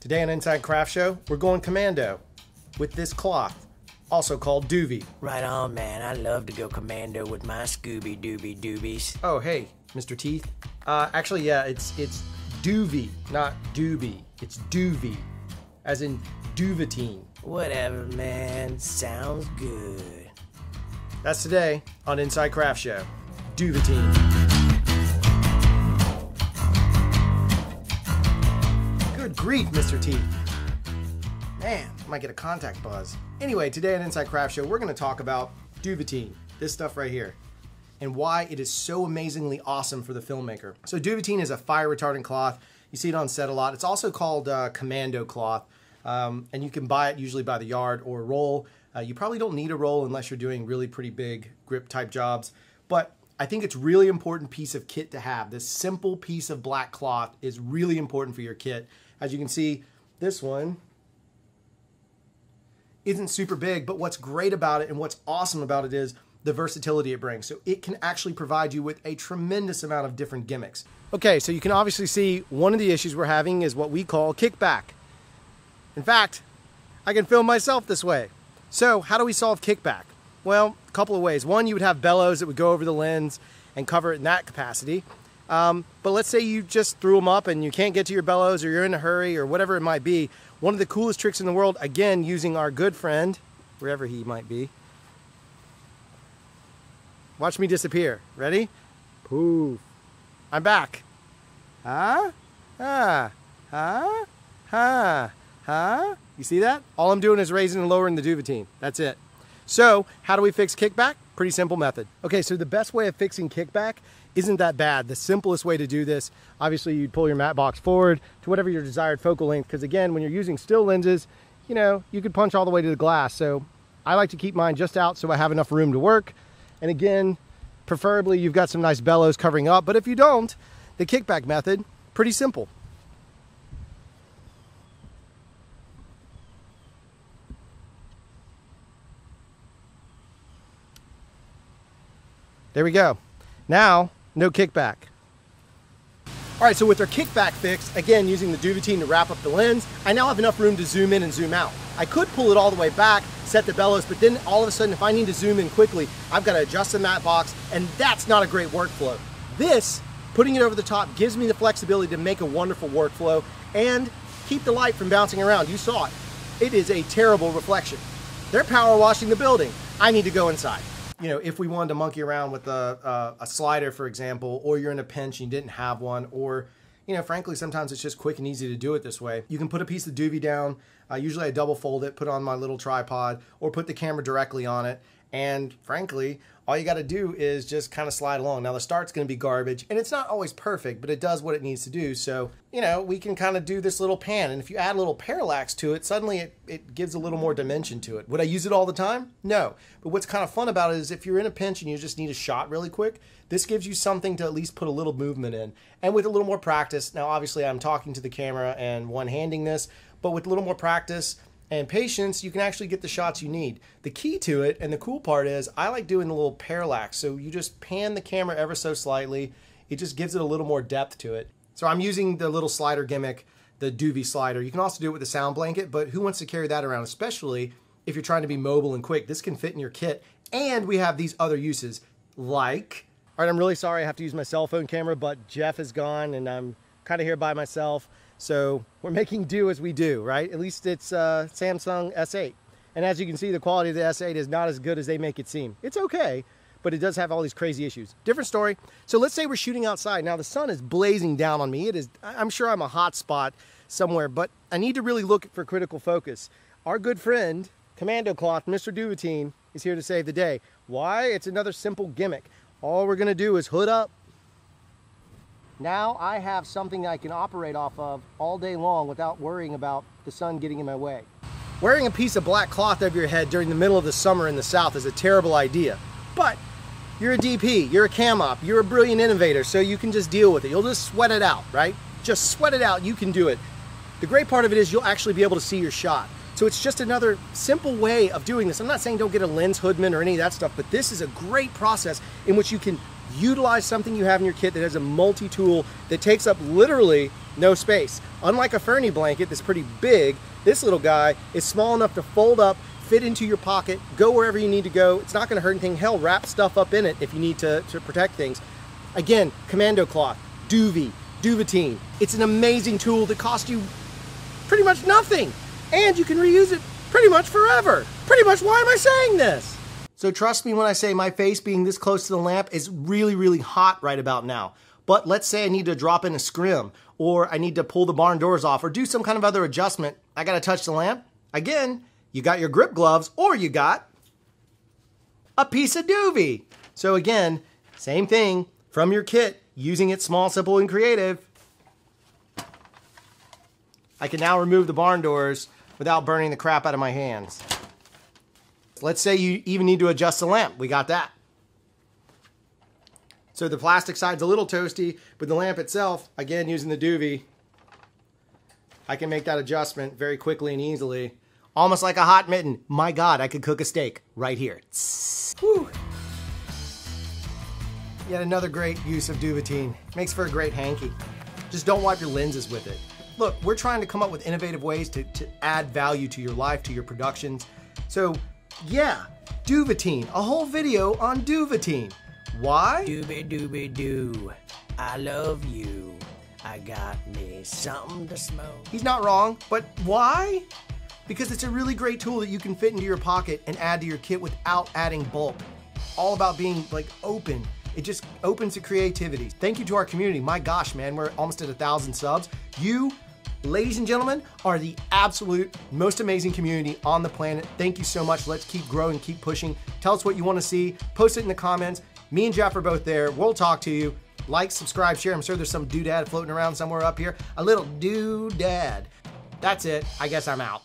Today on Inside Craft Show, we're going commando with this cloth, also called Doovie. Right on, man. I love to go commando with my Scooby-Dooby doobies. Oh, hey, Mr. Teeth. Actually, yeah, it's Doovie, not doobie. It's Doovie, as in Duvetine. Whatever, man. Sounds good. That's today on Inside Craft Show. Duvetine. Good grief, Mr. Teeth. Man, I might get a contact buzz. Anyway, today on Inside Craft Show, we're going to talk about Duvetine, this stuff right here, and why it is so amazingly awesome for the filmmaker. So Duvetine is a fire retardant cloth. You see it on set a lot. It's also called commando cloth, and you can buy it usually by the yard or roll. You probably don't need a roll unless you're doing really pretty big grip type jobs, but I think it's a really important piece of kit to have. This simple piece of black cloth is really important for your kit. As you can see, this one isn't super big, but what's great about it and what's awesome about it is the versatility it brings. So it can actually provide you with a tremendous amount of different gimmicks. Okay, so you can obviously see one of the issues we're having is what we call kickback. In fact, I can film myself this way. So how do we solve kickback? Well, a couple of ways. One, you would have bellows that would go over the lens and cover it in that capacity. But let's say you just threw them up and you can't get to your bellows, or you're in a hurry, or whatever it might be. One of the coolest tricks in the world, again, using our good friend, wherever he might be. Watch me disappear. Ready? Poof. I'm back. Huh? Huh? Huh? Huh? Huh? You see that? All I'm doing is raising and lowering the Duvetine. That's it. So, how do we fix kickback? Pretty simple method. Okay, so the best way of fixing kickback isn't that bad. The simplest way to do this, obviously you'd pull your matte box forward to whatever your desired focal length, because again, when you're using still lenses, you know, you could punch all the way to the glass. So I like to keep mine just out so I have enough room to work. And again, preferably you've got some nice bellows covering up, but if you don't, the kickback method, pretty simple. There we go. Now, no kickback. All right, so with our kickback fix, again, using the Duvetine to wrap up the lens, I now have enough room to zoom in and zoom out. I could pull it all the way back, set the bellows, but then all of a sudden, if I need to zoom in quickly, I've got to adjust the matte box, and that's not a great workflow. This, putting it over the top, gives me the flexibility to make a wonderful workflow and keep the light from bouncing around. You saw it. It is a terrible reflection. They're power washing the building. I need to go inside. You know, if we wanted to monkey around with a slider, for example, or you're in a pinch and you didn't have one, or, you know, frankly, sometimes it's just quick and easy to do it this way. You can put a piece of Doovie down. Usually I double fold it, put it on my little tripod, or put the camera directly on it. And frankly, all you got to do is just kind of slide along. Now the start's going to be garbage, and it's not always perfect, but it does what it needs to do. So, you know, we can kind of do this little pan, and if you add a little parallax to it, suddenly it gives a little more dimension to it. Would I use it all the time? No. But what's kind of fun about it is if you're in a pinch and you just need a shot really quick, this gives you something to at least put a little movement in. And with a little more practice, now obviously I'm talking to the camera and one-handing this, but with a little more practice and patience, you can actually get the shots you need. The key to it, and the cool part is, I like doing the little parallax. So you just pan the camera ever so slightly. It just gives it a little more depth to it. So I'm using the little slider gimmick, the Doovie slider. You can also do it with a sound blanket, but who wants to carry that around, especially if you're trying to be mobile and quick? This can fit in your kit. And we have these other uses, like, all right, I'm really sorry I have to use my cell phone camera, but Jeff is gone and I'm kind of here by myself. So we're making do as we do, right? At least it's Samsung S8. And as you can see, the quality of the S8 is not as good as they make it seem. It's okay, but it does have all these crazy issues. Different story. So let's say we're shooting outside. Now the sun is blazing down on me. It is, I'm sure I'm a hot spot somewhere, but I need to really look for critical focus. Our good friend, Commando Cloth, Mr. Duvetine, is here to save the day. Why? It's another simple gimmick. All we're gonna do is hood up. Now I have something I can operate off of all day long without worrying about the sun getting in my way. Wearing a piece of black cloth over your head during the middle of the summer in the South is a terrible idea. But you're a DP, you're a cam op, you're a brilliant innovator, so you can just deal with it. You'll just sweat it out, right? Just sweat it out, you can do it. The great part of it is you'll actually be able to see your shot. So it's just another simple way of doing this. I'm not saying don't get a lens hoodman or any of that stuff, but this is a great process in which you can utilize something you have in your kit that has a multi-tool that takes up literally no space. Unlike a Fernie blanket that's pretty big, this little guy is small enough to fold up, fit into your pocket, go wherever you need to go. It's not gonna hurt anything. Hell, wrap stuff up in it if you need to protect things. Again, commando cloth, Duvetine. It's an amazing tool that costs you pretty much nothing. And you can reuse it pretty much forever. Pretty much, why am I saying this? So trust me when I say my face being this close to the lamp is really, really hot right about now. But let's say I need to drop in a scrim, or I need to pull the barn doors off, or do some kind of other adjustment. I gotta touch the lamp. Again, you got your grip gloves, or you got a piece of duvet. So again, same thing from your kit, using it small, simple, and creative. I can now remove the barn doors without burning the crap out of my hands. Let's say you even need to adjust the lamp. We got that. So the plastic side's a little toasty, but the lamp itself, again, using the duvet, I can make that adjustment very quickly and easily. Almost like a hot mitten. My God, I could cook a steak right here. Whew. Yet another great use of Duvetine. Makes for a great hanky. Just don't wipe your lenses with it. Look, we're trying to come up with innovative ways to add value to your life, to your productions. So yeah, Duvetine, a whole video on Duvetine. Why? Doobie-doobie-doo, I love you. I got me something to smoke. He's not wrong, but why? Because it's a really great tool that you can fit into your pocket and add to your kit without adding bulk. All about being like open. It just opens to creativity. Thank you to our community. My gosh, man, we're almost at 1,000 subs. You, ladies and gentlemen, are the absolute most amazing community on the planet. Thank you so much. Let's keep growing, keep pushing. Tell us what you want to see. Post it in the comments. Me and Jeff are both there. We'll talk to you. Like, subscribe, share. I'm sure there's some doodad floating around somewhere up here. A little doodad. That's it. I guess I'm out.